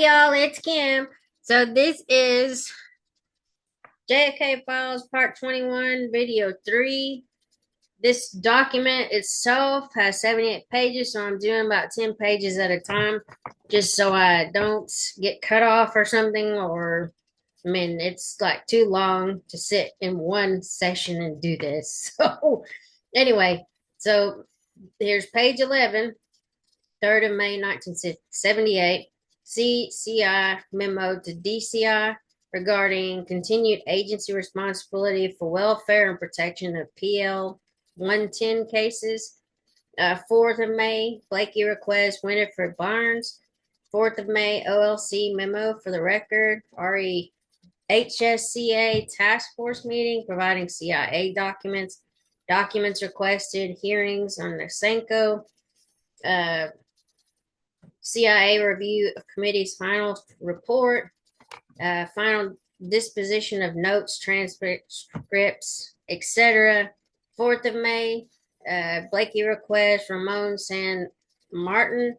y'all, it's Kim. So this is JFK Files Part 21, Video 3. This document itself has 78 pages, so I'm doing about 10 pages at a time, just so I don't get cut off or something, or, I mean, it's like too long to sit in one session and do this. So, anyway, so here's page 11, 3rd of May, 1978. CCI memo to DCI regarding continued agency responsibility for welfare and protection of PL 110 cases. 4th of May, Blakey request Winifred Barnes. 4th of May, OLC memo for the record. RE HSCA task force meeting providing CIA documents. Documents requested, hearings on Nasenko. CIA review of committee's final report, final disposition of notes, transcripts, etc. 4th of May, Blakey request, Ramon San Martin,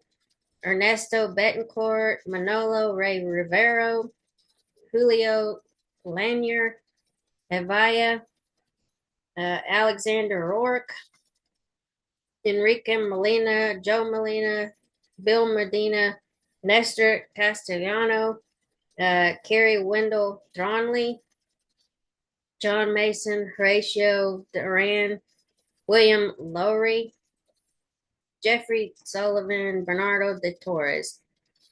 Ernesto Betancourt, Manolo Ray Rivero, Julio Lanier, Evaya, Alexander Rourke, Enrique Molina, Joe Molina, Bill Medina, Nestor Castellano, Kerry Wendell Dronley, John Mason, Horatio Duran, William Lowry, Jeffrey Sullivan, Bernardo de Torres.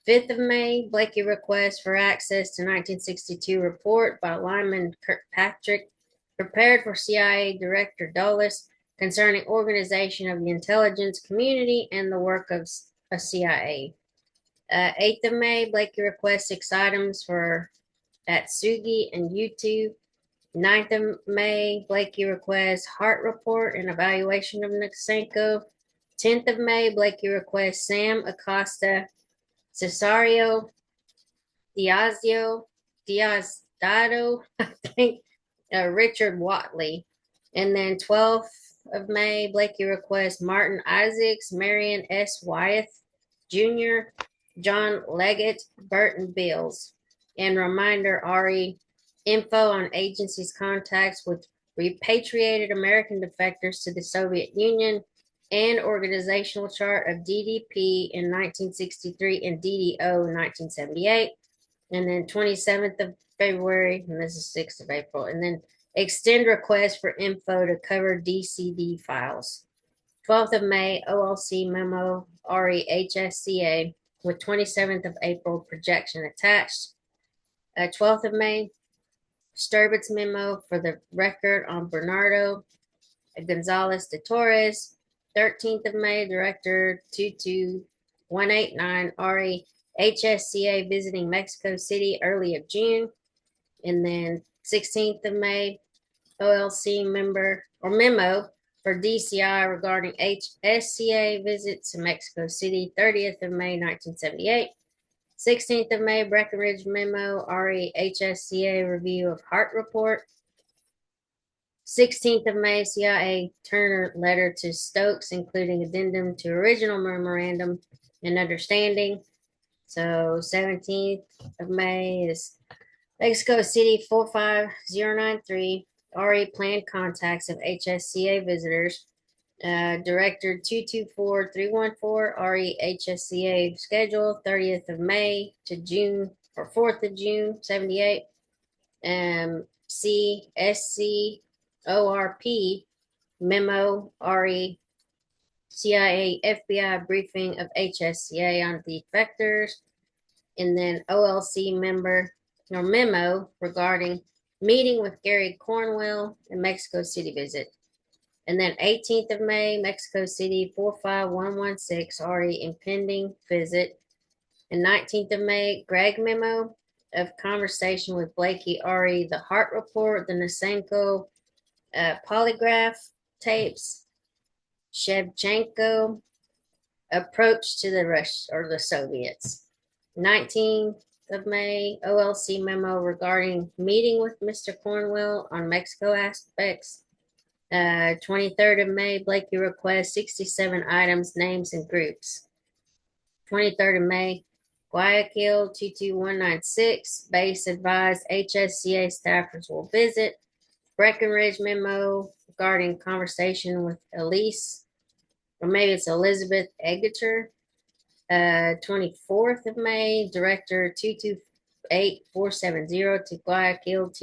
5th of May, Blakey request for access to 1962 report by Lyman Kirkpatrick, prepared for CIA Director Dulles concerning organization of the intelligence community and the work of a CIA. 8th of May, Blakey requests 6 items for Atsugi and U2. 9th of May, Blakey requests Hart report and evaluation of Nasenko. 10th of May, Blakey requests Sam Acosta, Cesario Diazio, Diazdado, I think, Richard Watley. And then 12th of May, Blakey requests Martin Isaacs, Marion S. Wyeth Jr., John Leggett, Burton Bills. And reminder, RE, info on agency's contacts with repatriated American defectors to the Soviet Union and organizational chart of DDP in 1963 and DDO in 1978. And then 27th of February, and this is 6th of April, and then extend request for info to cover DCD files. 12th of May, OLC memo, REHSCA, with 27th of April projection attached. 12th of May, Sturbitz memo for the record on Bernardo Gonzalez de Torres. 13th of May, Director 22189, REHSCA visiting Mexico City early of June. And then 16th of May, OLC member or memo for DCI regarding HSCA visit to Mexico City, 30th of May, 1978. 16th of May, Breckenridge memo, REHSCA review of Hart report. 16th of May, CIA Turner letter to Stokes, including addendum to original memorandum and understanding. So 17th of May is Mexico City 45093, RE planned contacts of HSCA visitors. Director 224314, REHSCA schedule 30th of May to June or 4th of June 78. CSC ORP memo, RE CIA FBI briefing of HSCA on defectors. And then OLC member or memo regarding meeting with Gary Cornwell and Mexico City visit. And then 18th of May, Mexico City 45116, RE impending visit. And 19th of May, Greg memo of conversation with Blakey, RE the Hart report, the Nasenko polygraph tapes, Shevchenko approach to the Russians or the Soviets. 19th of May, OLC memo regarding meeting with Mr. Cornwell on Mexico aspects. 23rd of May, Blakey requests 67 items, names, and groups. 23rd of May, Guayaquil 22196. Base advised HSCA staffers will visit. Breckenridge memo regarding conversation with Elise, or maybe it's Elizabeth Egerter. 24th of May, Director 228470 to Guayaquil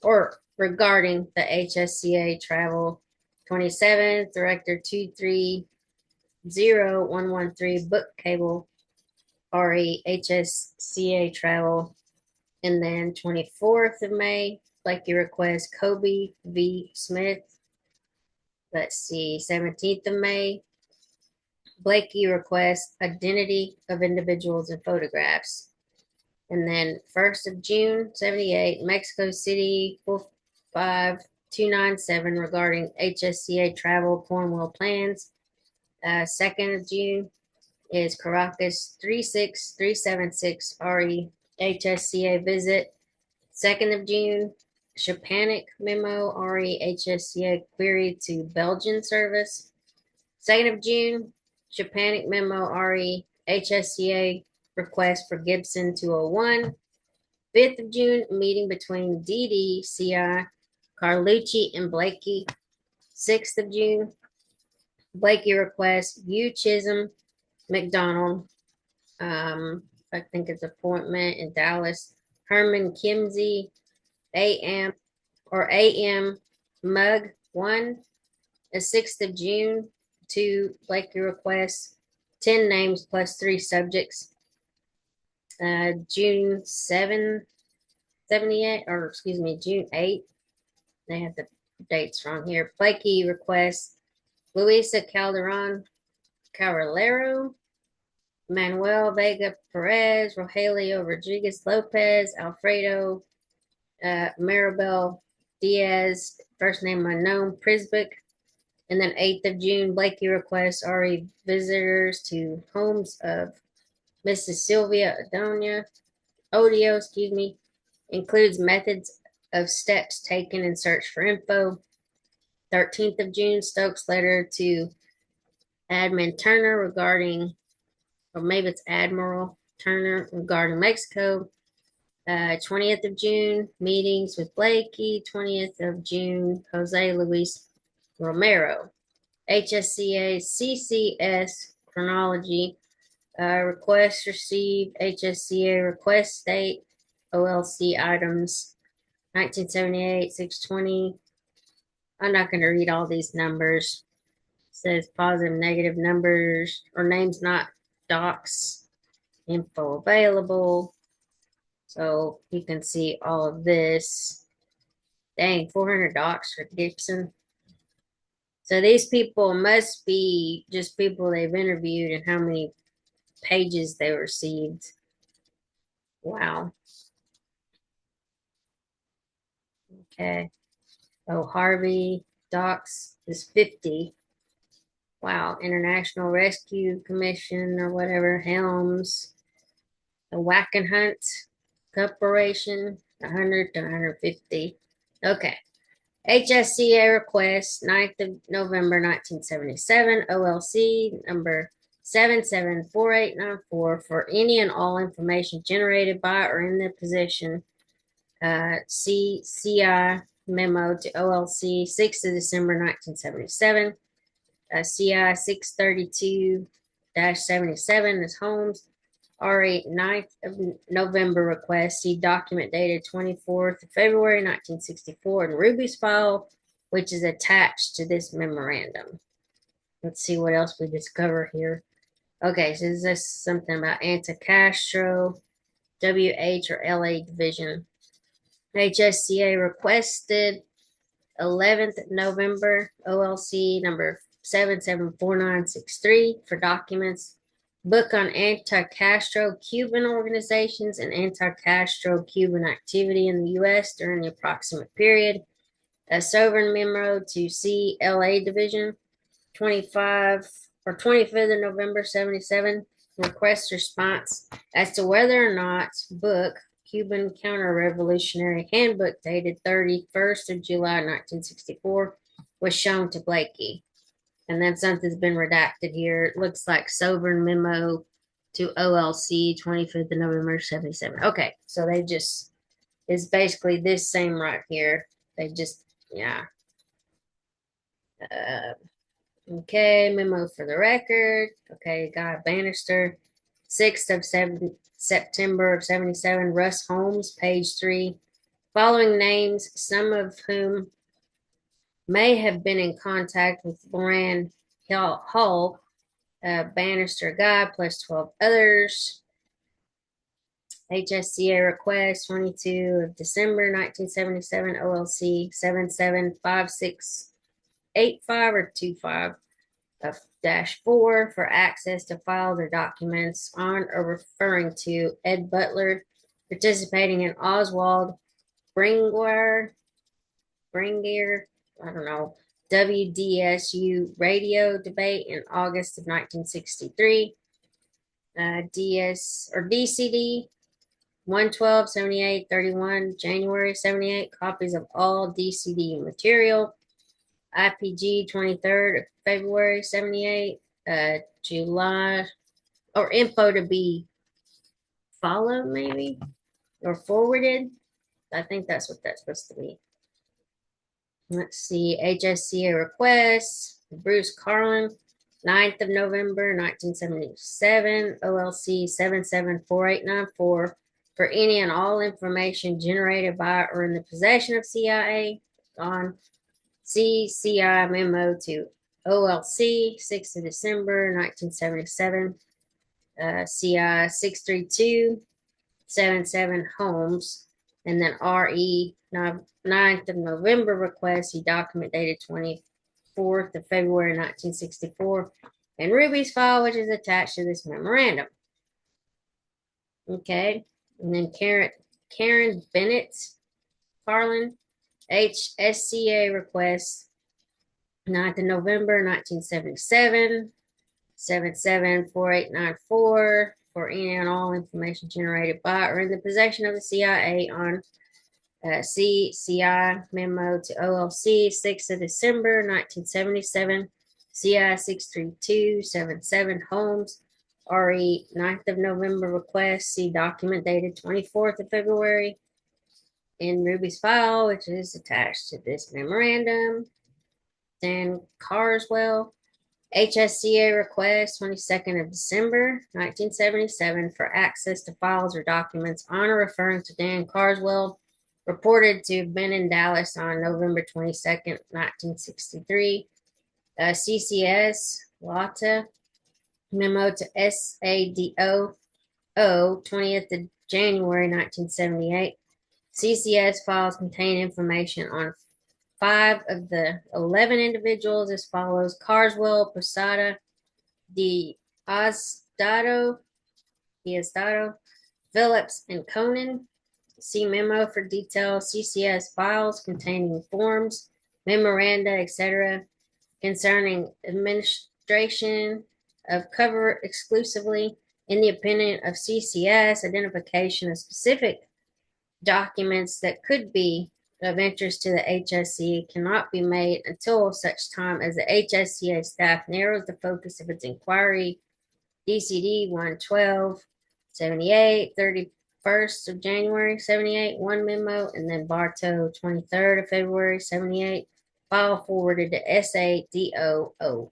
or regarding the HSCA travel. 27th, Director 230113 book cable RE HSCA travel. And then 24th of May, Blakey request Kobe V. Smith. Let's see, 17th of May, Blakey requests identity of individuals in photographs. And then 1st of June, 78, Mexico City 45297 regarding HSCA travel Cornwall plans. 2nd of June is Caracas 36376 RE HSCA visit. 2nd of June, Chapanic memo RE HSCA query to Belgian service. 2nd of June, Chapanic memo RE HSCA request for Gibson 201. 5th of June, meeting between DDCI, Carlucci, and Blakey. 6th of June, Blakey requests U. Chisholm McDonald. I think it's appointment in Dallas. Herman Kimsey, AM Mug 1. The 6th of June, 2 Blakey requests 10 names plus 3 subjects. June 7, 78, or excuse me, June 8. They have the dates wrong here. Blakey requests Luisa Calderon Caballero, Manuel Vega Perez, Rogelio Rodriguez Lopez, Alfredo Maribel Diaz, first name unknown, Prisbic. And then 8th of June, Blakey requests RE visitors to homes of Mrs. Sylvia Odio, includes methods of steps taken in search for info. 13th of June, Stokes letter to Admin Turner regarding, or maybe it's Admiral Turner regarding Mexico. 20th of June, meetings with Blakey. 20th of June, Jose Luis Romero. HSCA CCS chronology. Request received, HSCA request date, OLC items, 1978, 620. I'm not going to read all these numbers. It says positive, negative numbers, or names not docs, info available. So you can see all of this. Dang, 400 docs for Gibson. So these people must be just people they've interviewed and how many pages they received. Wow. Okay. Oh, Harvey Docs is 50. Wow. International Rescue Commission or whatever. Helms. The Whack and Hunt Corporation, 100 to 150. Okay. HSCA request, 9th of November 1977, OLC number 774894 for any and all information generated by or in the possession. CCI memo to OLC 6th of December 1977. CI 632-77 is Holmes. R8 9th of November request. See document dated 24th of February 1964 in Ruby's file, which is attached to this memorandum. Let's see what else we discover here. Okay, so is this something about anti-Castro, WH or LA division? HSCA requested 11th November, OLC number 774963 for documents. Book on anti-Castro Cuban organizations and anti-Castro Cuban activity in the U.S. during the approximate period. A sovereign memo to CLA Division, 25 or 25th of November 77. Request response as to whether or not book Cuban Counter-Revolutionary Handbook dated 31st of July 1964 was shown to Blakey. And then something's been redacted here. It looks like sovereign memo to OLC 25th of November 77. Okay, so they just, it's basically this same right here. They just, yeah. Uh, okay, memo for the record. Okay, Guy Bannister, 6th of September of 77, Russ Holmes, page 3. Following names, some of whom may have been in contact with Loran Hull, Bannister Guy, plus 12 others. HSCA request 22 of December 1977, OLC 775685 or 25 of -4 for access to files or documents on or referring to Ed Butler participating in Oswald Bringier, I don't know, WDSU radio debate in August of 1963. DS or DCD 112, 78, 31, January 78, copies of all DCD material. IPG 23rd of February 78, July, or info to be followed, maybe, or forwarded. I think that's what that's supposed to be. Let's see, HSCA requests, Bruce Carlin, 9th of November 1977, OLC 774894, for any and all information generated by or in the possession of CIA on CCI memo to OLC 6th of December 1977, CI 63277 Holmes, and then RE 9th of November request, he document dated 24th of February 1964, and Ruby's file, which is attached to this memorandum. Okay, and then Karen Bennett Carlin, HSCA request 9th of November 1977, 774894 for any and all information generated by or in the possession of the CIA on CCI memo to OLC 6th of December 1977, CI 63277 Holmes, RE 9th of November request, see document dated 24th of February in Ruby's file, which is attached to this memorandum. Dan Carswell, HSCA request 22nd of December 1977 for access to files or documents on or referring to Dan Carswell, reported to have been in Dallas on November 22nd, 1963. CCS LATA memo to SADO 20th of January 1978. CCS files contain information on 5 of the 11 individuals as follows: Carswell, Posada, Diosdado, Phillips, and Conan. See memo for details. CCS files containing forms, memoranda, etc., concerning administration of cover exclusively. In the opinion of CCS, identification of specific documents that could be of interest to the HSCA cannot be made until such time as the HSCA staff narrows the focus of its inquiry. DCD 112, 78, 31st of January 78, one memo, and then Bartow 23rd of February 78, file forwarded to SADOO.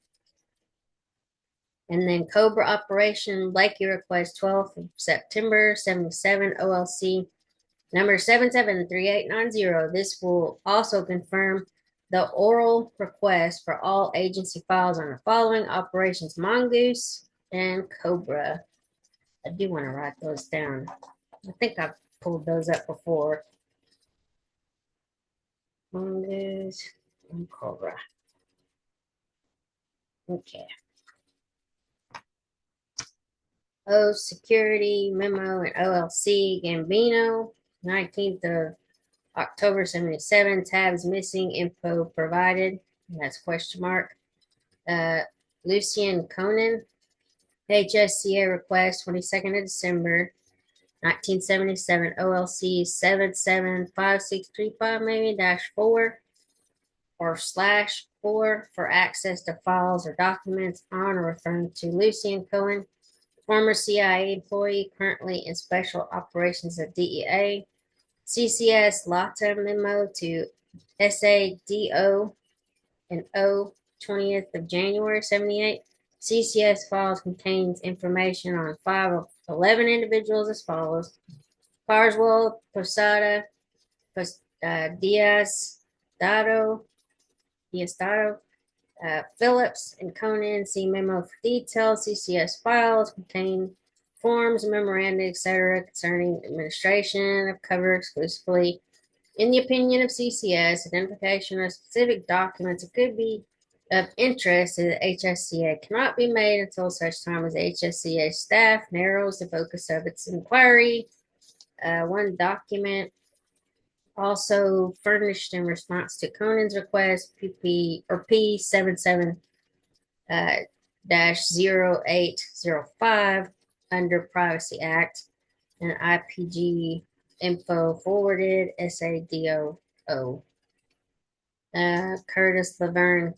And then Cobra Operation Blakey request 12th of September 77, OLC number 773890. This will also confirm the oral request for all agency files on the following operations: Mongoose and Cobra. I do want to write those down. I think I've pulled those up before. Mongoose and Cobra. Okay. O Security Memo and OLC Gambino, 19th of October 77, tabs missing, info provided. That's question mark. Lucian Conan, HSCA request 22nd of December 1977, OLC 775635, maybe -4 or /4 for access to files or documents on or referring to Lucian Cohen, former CIA employee, currently in special operations at DEA. CCS LATA memo to SADO and O 20th of January 78. CCS files contains information on 5 of 11 individuals as follows: Carswell, Posada, Diaz, Dado, Phillips, and Conan. See memo for details. CCS files contain forms, memoranda, etc., concerning administration of cover exclusively. In the opinion of CCS, identification of specific documents that could be of interest to the HSCA cannot be made until such time as HSCA staff narrows the focus of its inquiry. One document also furnished in response to Conan's request, P77 0805 under Privacy Act, and IPG info forwarded SADO. Curtis Laverne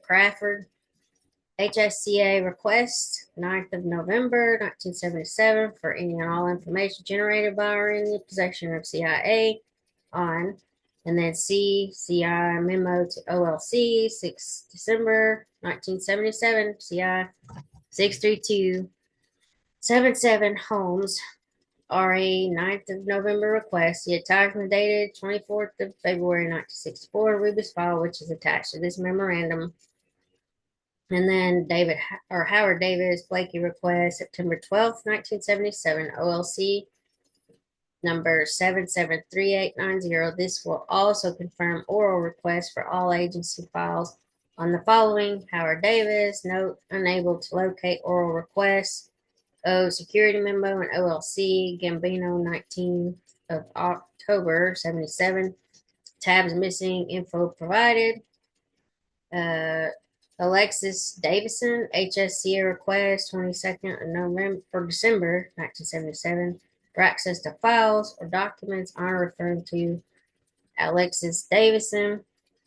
Crawford, HSCA request 9th of November 1977 for any and all information generated by or in the possession of CIA on, and then CI memo to OLC 6 December 1977, CI 63277 Holmes, RA 9th of November request. The attachment dated 24th of February 1964, Rubis file, which is attached to this memorandum. And then Howard Davis Blakey request, September 12th, 1977, OLC number 773890. This will also confirm oral requests for all agency files on the following: Howard Davis, note unable to locate oral requests. Security memo and OLC Gambino 19th of October 77. Tabs missing, info provided. Alexis Davison, HSCA request 22nd of November or December 1977 for access to files or documents. Honor referring to Alexis Davison,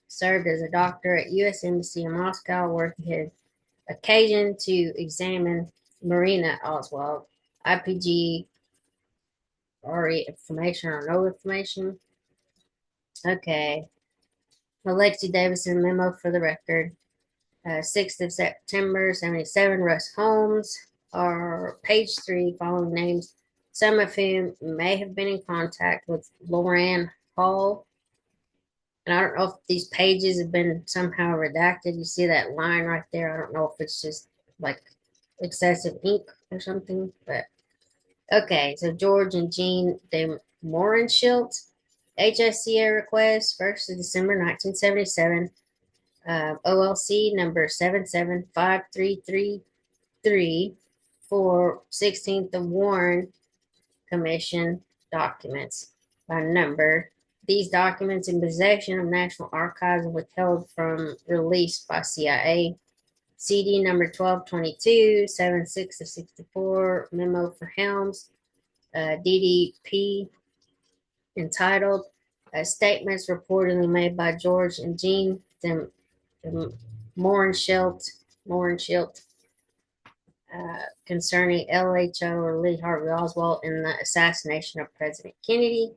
served as a doctor at U.S. Embassy in Moscow, where he had occasion to examine Marina Oswald. IPG already information or no information. Okay. Alexi Davison memo for the record. 6th of September 77, Russ Holmes, or page 3, following names, some of whom may have been in contact with Lauren Hall. And I don't know if these pages have been somehow redacted. You see that line right there? I don't know if it's just like excessive ink or something, but okay. So George and Jean de Morenschild, HSCA request, 1st of December 1977. OLC number 775333 for 16th of Warren Commission documents by number. These documents in possession of National Archives are withheld from release by CIA. CD number 1222, 76 of 64, memo for Helms, DDP, entitled Statements Reportedly Made by George and Jean Morenschild concerning LHO or Lee Harvey Oswald in the assassination of President Kennedy.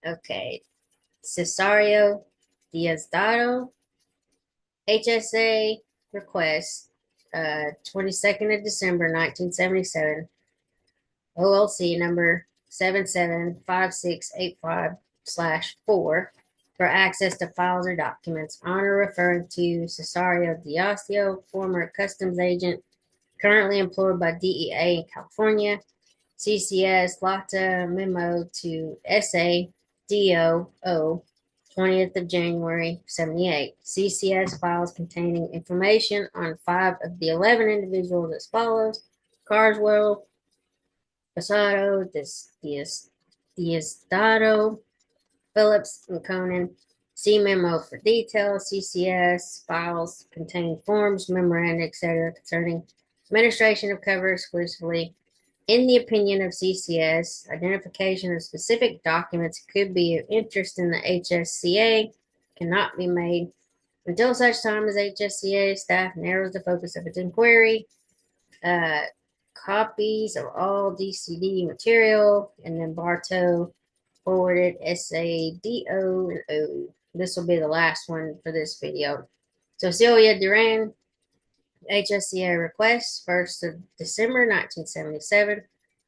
Okay. Cesario Diosdado, HSA request, 22nd of December 1977, OLC number 775685/4 for access to files or documents. Honor referring to Cesario Diosdado, former customs agent, currently employed by DEA in California. CCS LATA memo to SADO 20th of January 78. CCS files containing information on 5 of the 11 individuals as follows: Carswell, Posado, Diosdado, Phillips, and Conan. See memo for details. CCS files contain forms, memoranda, etc. concerning administration of cover exclusively. In the opinion of CCS, identification of specific documents could be of interest in the HSCA cannot be made until such time as HSCA staff narrows the focus of its inquiry. uh, copies of all DCD material, and then Bartow forwarded SADO and O. This will be the last one for this video. So Sylvia Duran, HSCA request, 1st of December 1977,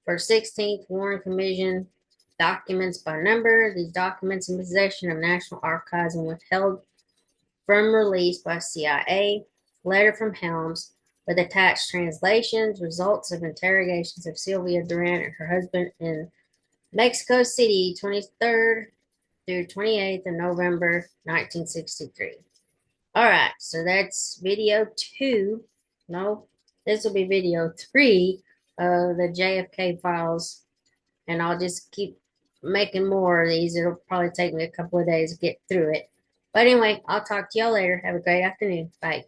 for 16th Warren Commission, documents by number. These documents in possession of National Archives and withheld from release by CIA. Letter from Helms with attached translations, results of interrogations of Sylvia Duran and her husband in Mexico City, 23rd through 28th of November 1963. All right, so that's video 2. No, this will be video 3 of the JFK Files, and I'll just keep making more of these. It'll probably take me a couple of days to get through it. But anyway, I'll talk to y'all later. Have a great afternoon. Bye.